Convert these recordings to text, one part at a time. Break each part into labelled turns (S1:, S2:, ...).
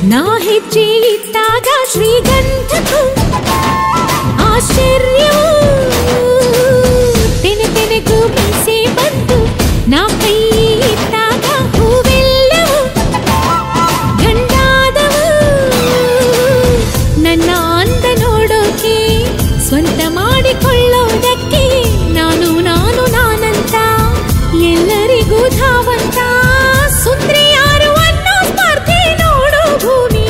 S1: ನಾ ಹೆಜ್ಜೆ ಇಟ್ಟಾಗ ಶ್ರೀಗಂಧಕ್ಕೂ ಆಶ್ಚರ್ಯವೂ ತೆನೆ ತೆನೆಗೂ ಮೀಸೆ ಬಂತು. ನಾ ಕೈ ಇಟ್ಟಾಗ ಹೂವೆಲ್ಲವೂ ಗಂಡಾದವು. ನನ್ನ ಅಂದ ನೋಡೋಕೆ ಸ್ವಂತ ಮಾಡಿಕೊಳ್ಳೋದಕ್ಕೆ ನಾನು ನಾನಂತ ಎಲ್ಲರಿಗೂ ಧಾವಂತ. ಸುಂದ್ರಿ ಯಾರು ಅನ್ನೋ ಸ್ಪರ್ಧೆ ನೋಡು ಭೂಮಿ.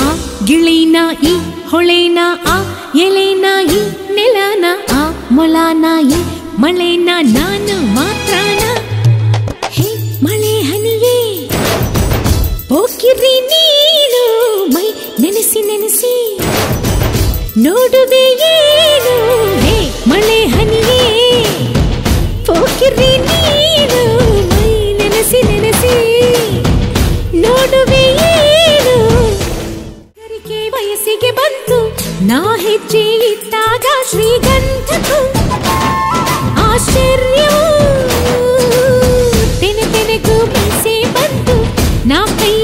S1: ಆ ಗಿಳಿನ ಈ ಹೊಳೆನ ಆ ಎಲೆನ ಈ ನೆಲನ ಆ ಮೊಲನ ಈ ಮಳೆನ ನಾನು ಮಾತ್ರನ. ಹೇ ಮಳೆ ಹನಿಯೇ ಹೋಗಿರಿ ನೀನು ಮೈ ನೆನೆಸಿ ನೆನೆಸಿ ನೋಡುವೆ ಏನು. ಹೇ ಮಳೆ ಹನಿಯೇ ಹೋಗಿರಿ ನೀನು ಮೈ ನೆನೆಸಿ ನೆನೆಸಿ ನೋಡುವೆ ಏನು. ಗರಿಕೆ ವಯಸ್ಸಿಗೆ ಬಂತು ನಾ ಹೆಜ್ಜೆ ಇಟ್ಟಾಗ ಶ್ರೀಗಂಧಕ್ಕೂ ಆಶ್ಚರ್ಯವೂ ತೆನೆ ತೆನೆಗೂ ಮೀಸೆ ಬಂತು. ನಾ ಕೈ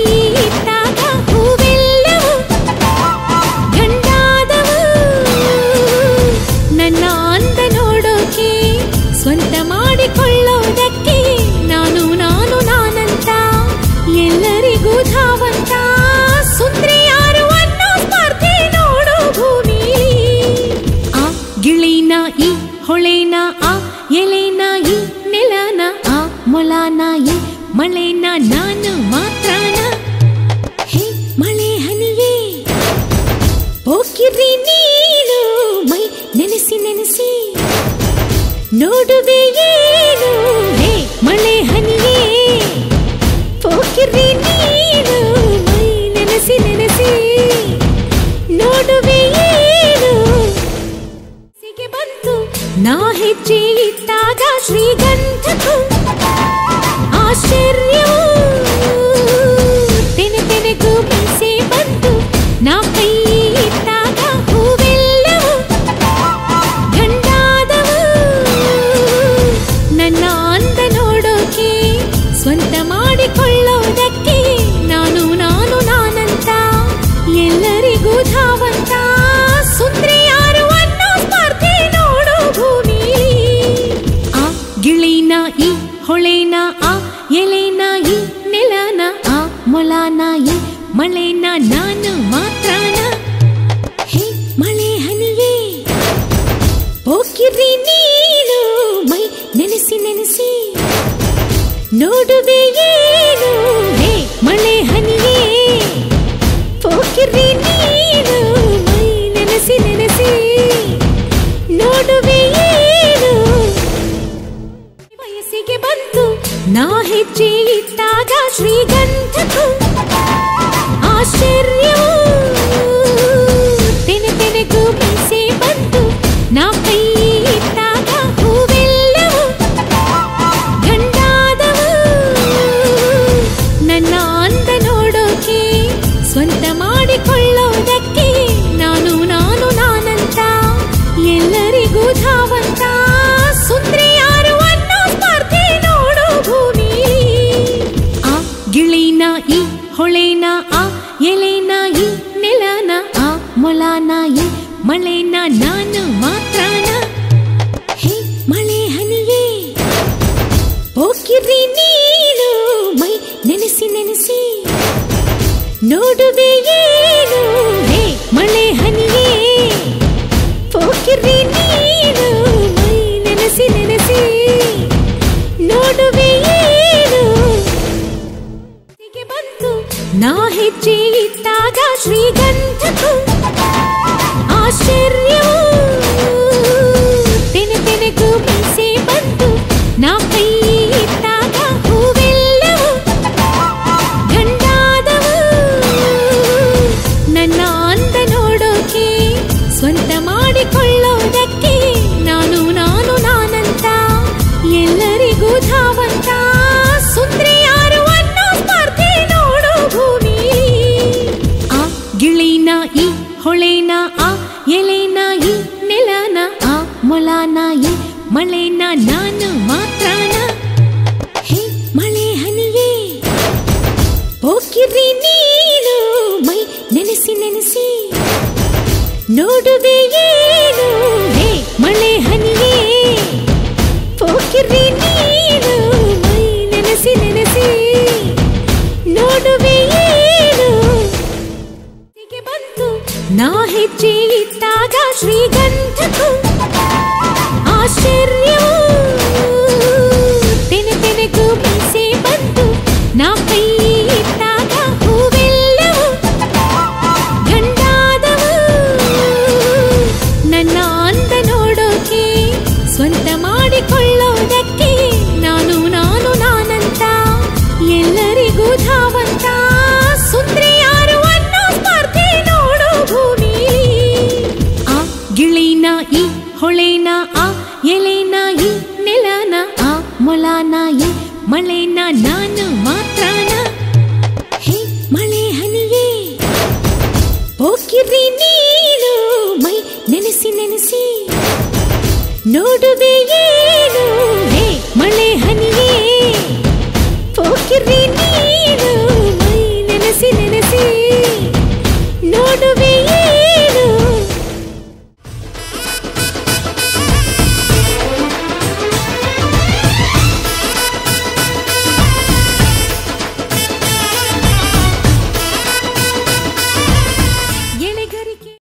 S1: ಇಟ್ಟಾಗ ಹೂವೆಲ್ಲವೂ ಗಂಡಾದವು. ನನ್ನ ಅಂದ ನೋಡೋಕೆ ಸ್ವಂತ ಮಾಡಿಕೊಳ್ಳೋದಕ್ಕೆ ನಾನು ನಾನಂತ ಎಲ್ಲರಿಗೂ ಧಾವಂತ. ಸುಂದ್ರಿ ಯಾರು ಅನ್ನೋ ಸ್ಪರ್ಧೆ ನೋಡು ಭೂಮಿ. ಆ ಗಿಳಿನ ಈ ಹೊಳೆನ ಆ ಎಲೆನ ಈ ನೆಲನ ಆ ಮೊಲನ ಈ ಮಳೆನ ನಾನು ಮಾತ್ರನ. ಹೇ ಮಳೆ ಹನಿಯೇ ಹೋಗಿರಿ ನೀನು ಮೈ ನೆನೆಸಿ ನೆನೆಸಿ ನೋಡುವೆ ಏನು. ಹೇ ಮಳೆ ಹನಿಯೇ ಹೋಗಿರಿ ನೀನು ಮೈ ನೆನೆಸಿ ನೆನೆಸಿ ನೋಡುವೆ ಏನು. ಸಿಗೆ ಬಂತು ನಾ ಹೆಜ್ಜೆ ಇಟ್ಟಾಗ ಶ್ರೀಗಂಧಕ್ಕೂ ಆಶ್ಚರ್ಯವೂ ತೆನೆ ತೆನೆಗೂ ಮೀಸೆ ಬಂತು. ನಾ ಕೈ ಇಟ್ಟಾಗ ಹೂವೆಲ್ಲವೂ ಗಂಡಾದವು. ನನ್ನ ಅಂದ ನೋಡೋಕೆ ಸ್ವಂತ ಮಾಡಿಕೊಳ್ಳೋದಕ್ಕೆ ನಾನು ನಾನಂತ ಎಲ್ಲರಿಗೂ ಧಾವಂತ. ಸುಂದ್ರಿ ಯಾರು ಅನ್ನೋ ಸ್ಪರ್ಧೆ ನೋಡು ಭೂಮಿ. ಆ ಗಿಳಿನ ಈ ಹೊಳೆನ ಆ ಎಲೆನ ಈ ನೆಲನ ಆ ಮೊಲನ ಈ ಮಳೆನ ನಾನು ಮಾತ್ರನ. ಹೇ ಮಳೆ ಹನಿಯೇ ಹೋಗಿರಿ ನೀನು ಮೈ ನೆನೆಸಿ ನೆನೆಸಿ ನೋಡುವೆ ಏನು. ಹೇ ಮಳೆ ಹನಿಯೇ ಹೋಗಿರಿ ನೀನು ಮೈ ನೆನೆಸಿ ನೆನೆಸಿ ನೋಡುವೆ ಏನು. ವಯಸ್ಸಿಗೆ ಬಂತು ನಾ ಹೆಜ್ಜೆ ಇಟ್ಟಾಗ ಶ್ರೀಗಂಧಕ್ಕೂ ಆಶ್ಚರ್ಯವೂ ತೆನೆ ತೆನೆಗೂ ಮೀಸೆ ಬಂತು. ನಾ ಕೈ ಇಟ್ಟಾಗ ಹೂವೆಲ್ಲವೂ ಗಂಡಾದವು. ನನ್ನ ಅಂದ ನೋಡೋಕೆ ಸ್ವಂತ ಮಾಡಿಕೊಳ್ಳೋದಕ್ಕೆ ನಾನು ನಾನಂತ ಎಲ್ಲರಿಗೂ ಧಾವಂತ. ಸುಂದ್ರಿ ಯಾರು ಅನ್ನೋ ಸ್ಪರ್ಧೆ ನೋಡು ಭೂಮಿ. ಆ ಗಿಳಿನ ಈ ಹೊಳೆನ ಆ ಎಲೆನ ಈ ನೆಲನ ಆ ಮೊಲನ ಈ ಮಳೆನ ನಾನು ಮಾತ್ರನ. ಹೇ ಮಳೆ ಹನಿಯೇ ಹೋಗಿರಿ ನೀನು ಮೈ ನೆನೆಸಿ ನೆನೆಸಿ ನೋಡುವೆ ಏನು. ಹೇ ಮಳೆ ಹನಿಯೇ ಹೋಗಿರಿ ನೀನು ಮೈ ನೆನೆಸಿ ನೆನೆಸಿ ನೋಡುವೆ ಏನು. ಸಿಗೆ ಬಂತು ನಾ ಹೆಜ್ಜೆ ಇಟ್ಟಾಗ ಶ್ರೀಗಂಧಕ್ಕೂ ಆಶ್ಚರ್ಯವೂ ತೆನೆ ತೆನೆಗೂ ಮೀಸೆ ಬಂತು. ನಾ ಕೈ ಇಟ್ಟಾಗ ಹೂವೆಲ್ಲವೂ ಗಂಡಾದವು. ನನ್ನ ಅಂದ ನೋಡೋಕೆ ಸ್ವಂತ ಮಾಡಿಕೊಳ್ಳೋದಕ್ಕೆ ನಾನು ನಾನಂತ ಎಲ್ಲರಿಗೂ ಧಾವಂತ. ಸುಂದ್ರಿ ಯಾರು ಅನ್ನೋ ಸ್ಪರ್ಧೆ ನೋಡು ಭೂಮಿ. ಆ ಗಿಳಿನ ಈ ಹೊಳೆನ ಆ ಎಲೆನ ಈ ನೆಲನ ಆ ಮೊಲನ ಈ ಮಳೆನ ನಾನು ಮಾತ್ರನ. ಹೇ ಮಳೆ ಹನಿಯೇ ಹೋಗಿರಿ ನೀ ನೋಡುವೆ ಏನು ಹೇ ಮಳೆ ಹನಿಯೇ ಪೋಕಿರಿ ನೀನು ಮೈ ನೆನೆಸಿ ನೆನೆಸಿ ನೋಡುವೆ ಏನು ಬಂತು ನಾ ಹೆಜ್ಜೆ ಇಟ್ಟಾಗ ಶ್ರೀಗಂಧಕ್ಕೂ ಆಶ್ಚರ್ಯವೂ ತೆನೆ ತೆನೆಗೂ ಮೀಸೆ ಬಂತು ನಾ ಕೈ ಇಟ್ಟಾಗ ಹೂವೆಲ್ಲವೂ ಗಂಡಾದವು ನನ್ನ ಅಂದ ನೋಡೋಕೆ ಸ್ವಂತ ಮಾಡಿಕೊಳ್ಳೋದಕ್ಕೆ ನಾನು ನಾನಂತ ಎಲ್ಲರಿಗೂ ಧಾವಂತ ಸುಂದ್ರಿ ಯಾರು ಅನ್ನೋ ಸ್ಪರ್ಧೆ ನೋಡು ಭೂಮಿ ಆ ಗಿಳಿನ ಈ ಹೊಳೆನ ಆ ಎಲೆನ ಈ ನೆಲನ ಆ ಮೊಲನ ಈ ಮಳೆನ ನಾನು ಮಾತ್ರನ ಹೇ ಮಳೆ ಹನಿಯೇ ಪೋಕಿರಿ ನೀನು ಮೈ ನೆನೆಸಿ ನೆನೆಸಿ ನೋಡುವೆ